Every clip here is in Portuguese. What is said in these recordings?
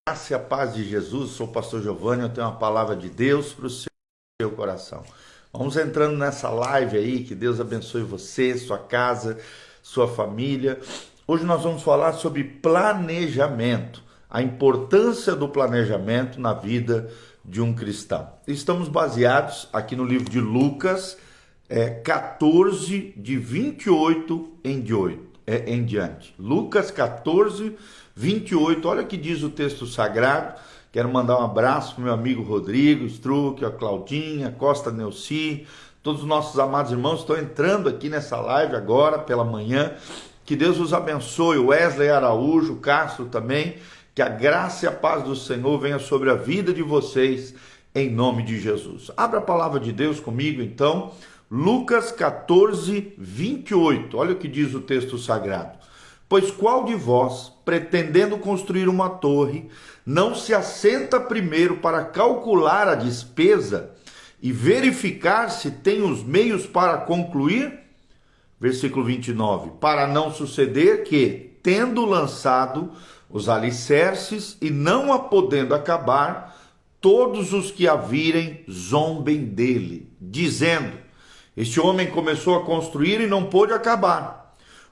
Graça e a paz de Jesus, sou o pastor Giovanni, eu tenho uma palavra de Deus para o seu coração. Vamos entrando nessa live aí, que Deus abençoe você, sua casa, sua família. Hoje nós vamos falar sobre planejamento, a importância do planejamento na vida de um cristão. Estamos baseados aqui no livro de Lucas 14, de 28 em diante. Lucas 14, 28, olha o que diz o texto sagrado. Quero mandar um abraço para o meu amigo Rodrigo Struck, a Claudinha, Costa Neuci, todos os nossos amados irmãos estão entrando aqui nessa live agora pela manhã. Que Deus os abençoe, o Wesley Araújo, o Castro também, que a graça e a paz do Senhor venha sobre a vida de vocês, em nome de Jesus. Abra a palavra de Deus comigo então, Lucas 14, 28, olha o que diz o texto sagrado. Pois qual de vós, pretendendo construir uma torre, não se assenta primeiro para calcular a despesa e verificar se tem os meios para concluir? Versículo 29. Para não suceder que, tendo lançado os alicerces e não a podendo acabar, todos os que a virem zombem dele, dizendo: este homem começou a construir e não pôde acabar.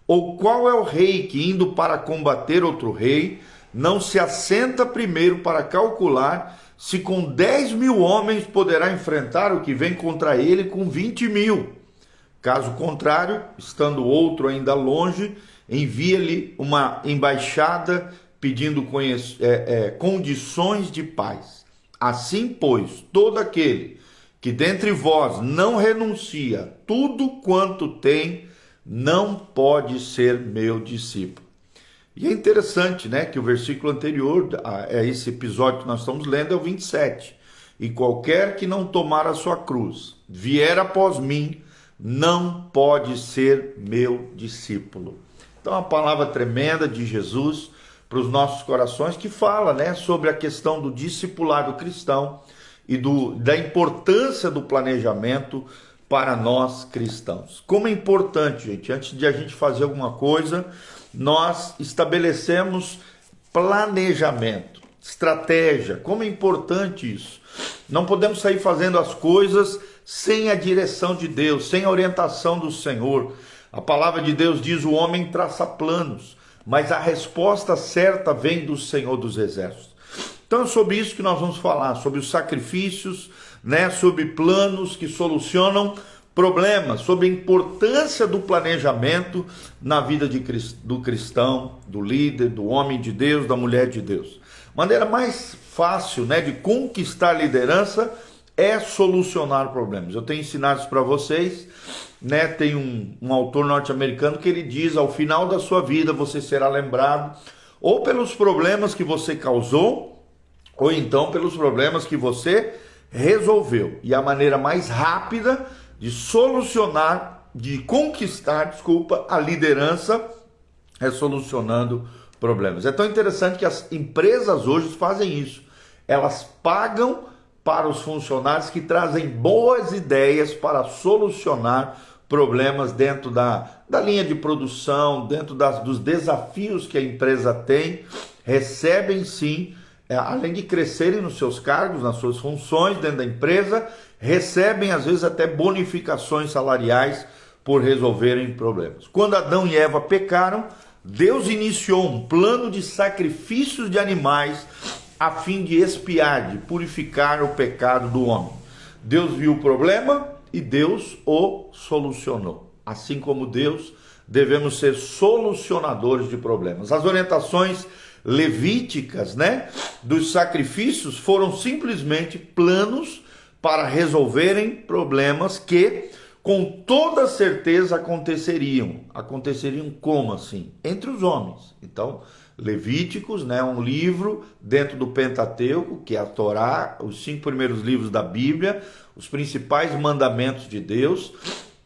Ou qual é o rei que, indo para combater outro rei, não se assenta primeiro para calcular se com 10.000 homens poderá enfrentar o que vem contra ele com 20.000? Caso contrário, estando outro ainda longe, envia-lhe uma embaixada pedindo condições de paz. Assim, pois, todo aquele que dentre vós não renuncia tudo quanto tem, não pode ser meu discípulo. E é interessante, né, que o versículo anterior a esse episódio que nós estamos lendo é o 27. E qualquer que não tomar a sua cruz, vier após mim, não pode ser meu discípulo. Então, a palavra tremenda de Jesus para os nossos corações, que fala, né, sobre a questão do discipulado cristão e da importância do planejamento para nós cristãos. Como é importante, gente, antes de a gente fazer alguma coisa, nós estabelecemos planejamento, estratégia. Como é importante isso. Não podemos sair fazendo as coisas sem a direção de Deus, sem a orientação do Senhor. A palavra de Deus diz: o homem traça planos, mas a resposta certa vem do Senhor dos Exércitos. Então é sobre isso que nós vamos falar, sobre os sacrifícios, né, sobre planos que solucionam problemas, sobre a importância do planejamento na vida do cristão, do líder, do homem de Deus, da mulher de Deus. Maneira mais fácil, né, de conquistar liderança é solucionar problemas. Eu tenho ensinado isso para vocês, né? Tem um autor norte-americano que ele diz: ao final da sua vida você será lembrado ou pelos problemas que você causou, ou então pelos problemas que você resolveu. E a maneira mais rápida de solucionar, de conquistar, a liderança é solucionando problemas. É tão interessante que as empresas hoje fazem isso. Elas pagam para os funcionários que trazem boas ideias para solucionar problemas dentro da linha de produção, dentro dos desafios que a empresa tem. Recebem sim, além de crescerem nos seus cargos, nas suas funções dentro da empresa, recebem às vezes até bonificações salariais por resolverem problemas. Quando Adão e Eva pecaram, Deus iniciou um plano de sacrifícios de animais a fim de expiar, de purificar o pecado do homem. Deus viu o problema e Deus o solucionou. Assim como Deus, devemos ser solucionadores de problemas. As orientações levíticas, né, dos sacrifícios foram simplesmente planos para resolverem problemas que com toda certeza aconteceriam. Aconteceriam como assim? Entre os homens. Então, Levíticos, né, um livro dentro do Pentateuco, que é a Torá, os 5 primeiros livros da Bíblia, os principais mandamentos de Deus.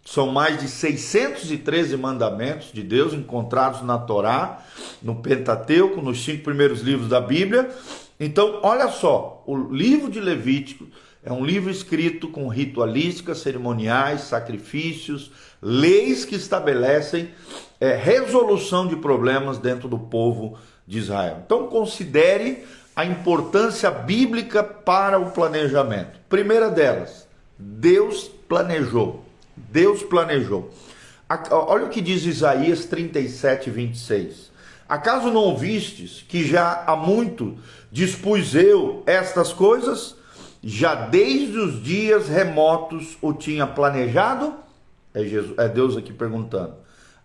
São mais de 613 mandamentos de Deus encontrados na Torá, no Pentateuco, nos 5 primeiros livros da Bíblia. Então, olha só, o livro de Levítico é um livro escrito com ritualísticas, cerimoniais, sacrifícios, leis que estabelecem resolução de problemas dentro do povo de Israel. Então considere a importância bíblica para o planejamento. Primeira delas, Deus planejou. Deus planejou. Olha o que diz Isaías 37, 26. Acaso não ouvistes que já há muito dispus eu estas coisas? Já desde os dias remotos o tinha planejado? É Deus aqui perguntando.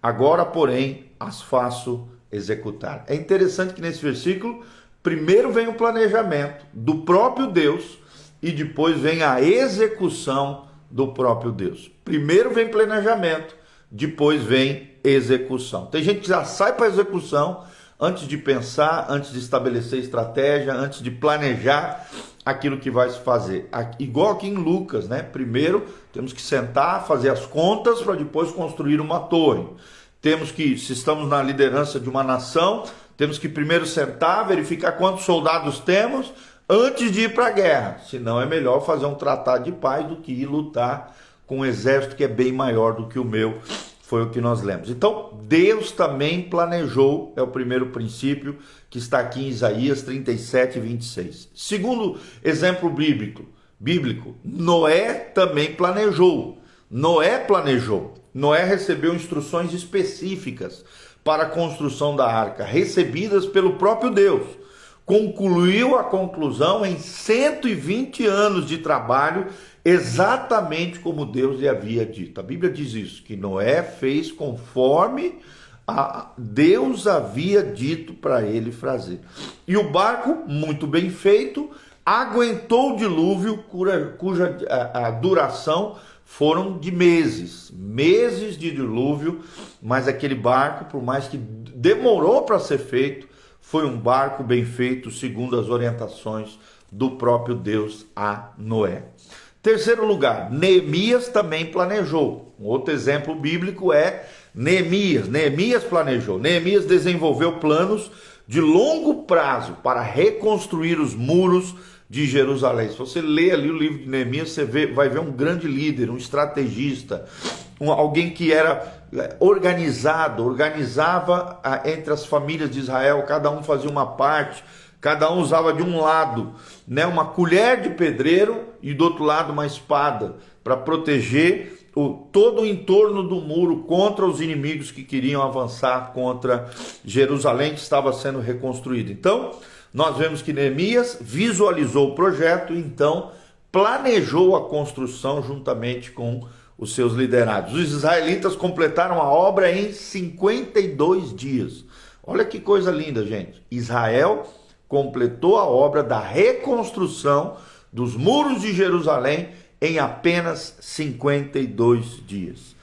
Agora, porém, as faço executar. É interessante que nesse versículo, primeiro vem o planejamento do próprio Deus e depois vem a execução do próprio Deus. Primeiro vem planejamento, depois vem execução. Tem gente que já sai para a execução antes de pensar, antes de estabelecer estratégia, antes de planejar aquilo que vai se fazer. Igual aqui em Lucas, né? Primeiro temos que sentar, fazer as contas para depois construir uma torre. Temos que, se estamos na liderança de uma nação, temos que primeiro sentar, verificar quantos soldados temos antes de ir para a guerra. Senão é melhor fazer um tratado de paz do que ir lutar com um exército que é bem maior do que o meu. Foi o que nós lemos. Então, Deus também planejou, é o primeiro princípio que está aqui em Isaías 37, 26. Segundo exemplo bíblico, Noé também planejou. Noé recebeu instruções específicas para a construção da arca, recebidas pelo próprio Deus. Concluiu a conclusão em 120 anos de trabalho, exatamente como Deus lhe havia dito. A Bíblia diz isso, que Noé fez conforme Deus havia dito para ele fazer. E o barco, muito bem feito, aguentou o dilúvio, cuja a duração foram de meses de dilúvio, mas aquele barco, por mais que demorou para ser feito, foi um barco bem feito, segundo as orientações do próprio Deus a Noé. Terceiro lugar, Neemias também planejou. Um outro exemplo bíblico é Neemias. Neemias planejou. Neemias desenvolveu planos de longo prazo para reconstruir os muros de Jerusalém. Se você ler ali o livro de Neemias, você vai ver um grande líder, um estrategista, alguém que era organizava entre as famílias de Israel, cada um fazia uma parte, cada um usava de um lado, né, uma colher de pedreiro e do outro lado uma espada, para proteger todo o entorno do muro contra os inimigos que queriam avançar contra Jerusalém, que estava sendo reconstruída. Então, nós vemos que Neemias visualizou o projeto e então planejou a construção juntamente com os seus liderados. Os israelitas completaram a obra em 52 dias. Olha que coisa linda, gente. Israel completou a obra da reconstrução dos muros de Jerusalém em apenas 52 dias.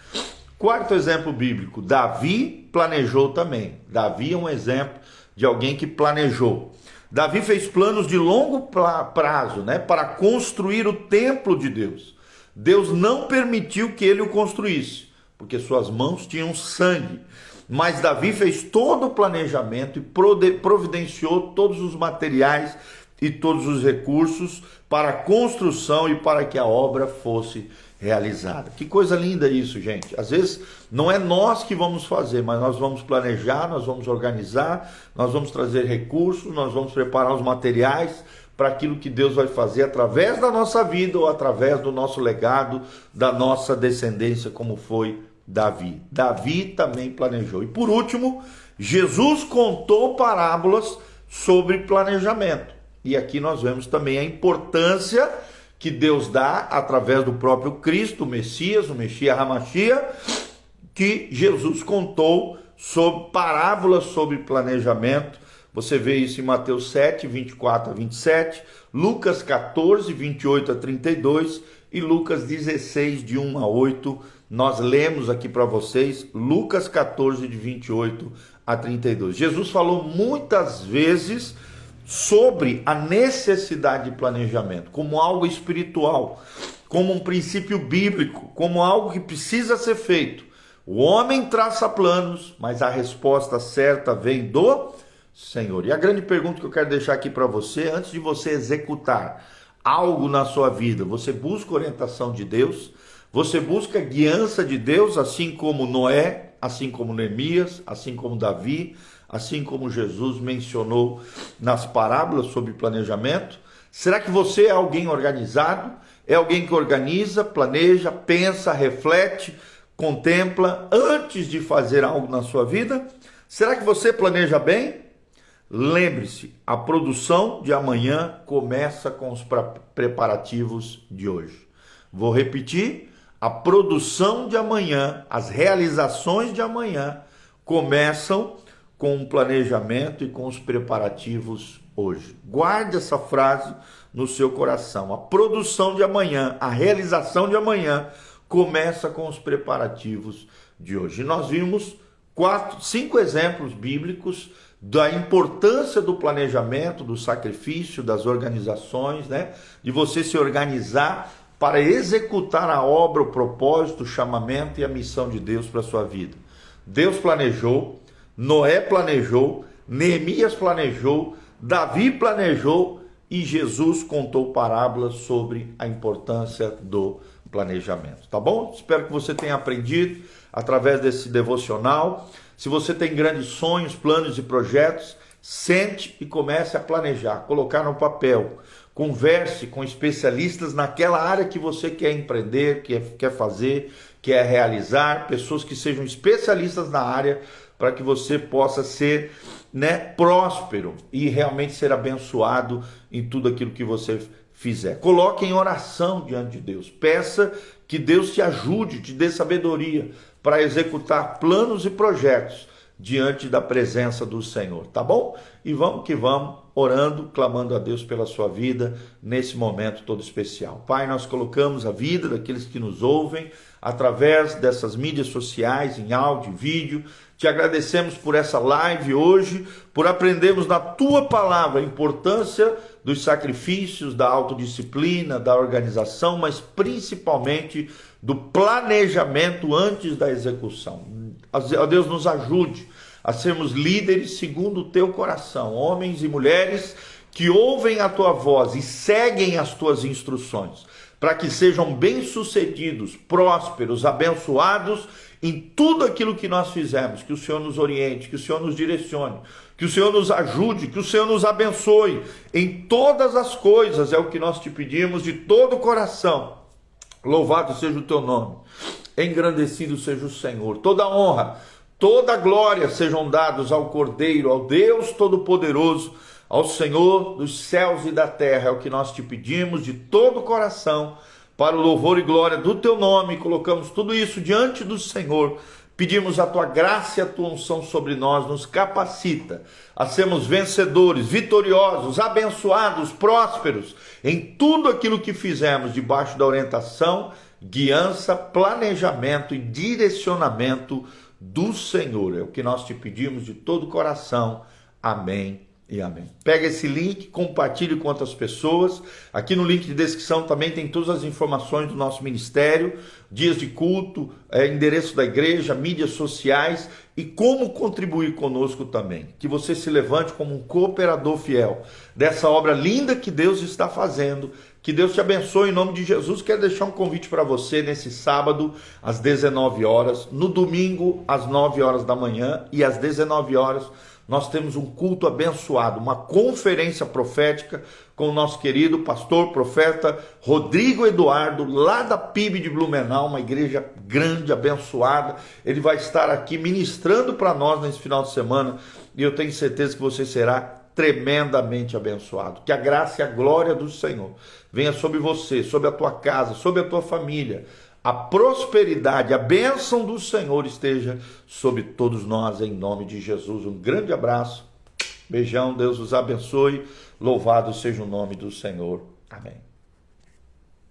Quarto exemplo bíblico, Davi planejou também. Davi é um exemplo de alguém que planejou. Davi fez planos de longo prazo, né, para construir o templo de Deus. Deus não permitiu que ele o construísse, porque suas mãos tinham sangue. Mas Davi fez todo o planejamento e providenciou todos os materiais e todos os recursos para a construção e para que a obra fosse realizada. Que coisa linda isso, gente. Às vezes não é nós que vamos fazer, mas nós vamos planejar, nós vamos organizar, nós vamos trazer recursos, nós vamos preparar os materiais para aquilo que Deus vai fazer através da nossa vida ou através do nosso legado, da nossa descendência, como foi Davi. Davi também planejou. E por último, Jesus contou parábolas sobre planejamento. E aqui nós vemos também a importância que Deus dá através do próprio Cristo, o Messias Hamashia, que Jesus contou sobre parábolas sobre planejamento. Você vê isso em Mateus 7, 24 a 27, Lucas 14, 28 a 32 e Lucas 16, de 1 a 8. Nós lemos aqui para vocês Lucas 14, de 28 a 32. Jesus falou muitas vezes sobre a necessidade de planejamento, como algo espiritual, como um princípio bíblico, como algo que precisa ser feito. O homem traça planos, mas a resposta certa vem do Senhor. E a grande pergunta que eu quero deixar aqui para você, antes de você executar algo na sua vida, você busca orientação de Deus? Você busca guiança de Deus, assim como Noé, assim como Neemias, assim como Davi, assim como Jesus mencionou nas parábolas sobre planejamento? Será que você é alguém organizado? É alguém que organiza, planeja, pensa, reflete, contempla antes de fazer algo na sua vida? Será que você planeja bem? Lembre-se, a produção de amanhã começa com os preparativos de hoje. Vou repetir, a produção de amanhã, as realizações de amanhã começam com o planejamento e com os preparativos hoje. Guarde essa frase no seu coração. A produção de amanhã, a realização de amanhã começa com os preparativos de hoje. E nós vimos 5 exemplos bíblicos da importância do planejamento, do sacrifício, das organizações, né? De você se organizar para executar a obra, o propósito, o chamamento e a missão de Deus para a sua vida. Deus planejou, Noé planejou, Neemias planejou, Davi planejou e Jesus contou parábolas sobre a importância do planejamento. Tá bom? Espero que você tenha aprendido através desse devocional. Se você tem grandes sonhos, planos e projetos, sente e comece a planejar, colocar no papel. Converse com especialistas naquela área que você quer empreender, quer fazer, quer realizar, pessoas que sejam especialistas na área, para que você possa ser, próspero e realmente ser abençoado em tudo aquilo que você fizer. Coloque em oração diante de Deus. Peça que Deus te ajude, te dê sabedoria para executar planos e projetos diante da presença do Senhor, tá bom? E vamos que vamos, orando, clamando a Deus pela sua vida nesse momento todo especial. Pai, nós colocamos a vida daqueles que nos ouvem através dessas mídias sociais, em áudio e vídeo. Te agradecemos por essa live hoje, por aprendermos na tua palavra a importância dos sacrifícios, da autodisciplina, da organização, mas principalmente do planejamento antes da execução. Ó Deus, nos ajude a sermos líderes segundo o teu coração, homens e mulheres que ouvem a tua voz e seguem as tuas instruções, para que sejam bem-sucedidos, prósperos, abençoados em tudo aquilo que nós fizemos. Que o Senhor nos oriente, que o Senhor nos direcione, que o Senhor nos ajude, que o Senhor nos abençoe em todas as coisas, é o que nós te pedimos de todo o coração. Louvado seja o teu nome, engrandecido seja o Senhor. Toda honra, toda glória sejam dados ao Cordeiro, ao Deus Todo-Poderoso, ao Senhor dos céus e da terra. É o que nós te pedimos de todo o coração, para o louvor e glória do teu nome. Colocamos tudo isso diante do Senhor. Pedimos a tua graça e a tua unção sobre nós. Nos capacita a sermos vencedores, vitoriosos, abençoados, prósperos em tudo aquilo que fizemos, debaixo da orientação, guiança, planejamento e direcionamento do Senhor. É o que nós te pedimos de todo o coração. Amém e amém. Pega esse link, compartilhe com outras pessoas. Aqui no link de descrição também tem todas as informações do nosso ministério, dias de culto, endereço da igreja, mídias sociais e como contribuir conosco também. Que você se levante como um cooperador fiel dessa obra linda que Deus está fazendo. Que Deus te abençoe em nome de Jesus. Quero deixar um convite para você nesse sábado às 19 horas, no domingo às 9 horas da manhã e às 19 horas nós temos um culto abençoado, uma conferência profética com o nosso querido pastor, profeta Rodrigo Eduardo, lá da PIB de Blumenau, uma igreja grande, abençoada. Ele vai estar aqui ministrando para nós nesse final de semana e eu tenho certeza que você será tremendamente abençoado. Que a graça e a glória do Senhor venha sobre você, sobre a tua casa, sobre a tua família. A prosperidade, a bênção do Senhor esteja sobre todos nós, em nome de Jesus. Um grande abraço, beijão, Deus os abençoe, louvado seja o nome do Senhor. Amém.